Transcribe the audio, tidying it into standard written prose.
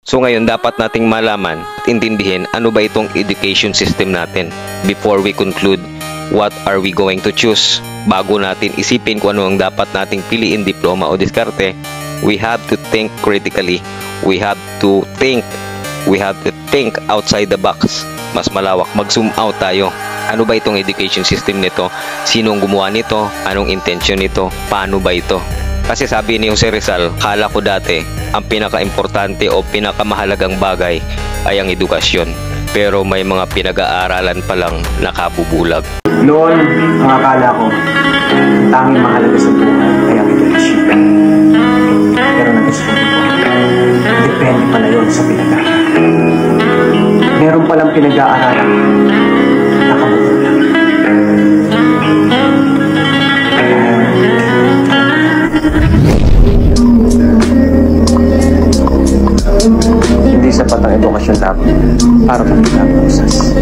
So ngayon dapat nating malaman at intindihin ano ba itong education system natin before we conclude what are we going to choose. Bago natin isipin kung ano ang dapat nating piliin, diploma o diskarte, we have to think critically. We have to think outside the box. Mas malawak, mag-zoom out tayo. Ano ba itong education system nito? Sinong gumawa nito? Anong intention nito? Paano ba ito? Kasi sabi ni Jose Rizal, kala ko dati, ang pinaka-importante o pinakamahalagang bagay ay ang edukasyon. Pero may mga pinag-aaralan palang nakabubulag. Noon, ang akala ko, tanging mahalaga sa buhay ay ang edukasyon. Pero nag-discover ko, depende pala yun sa pinag-aaralan. Meron palang pinag-aaralan nakabubulag. Hindi sapat ang edukasyon lang para maging usas.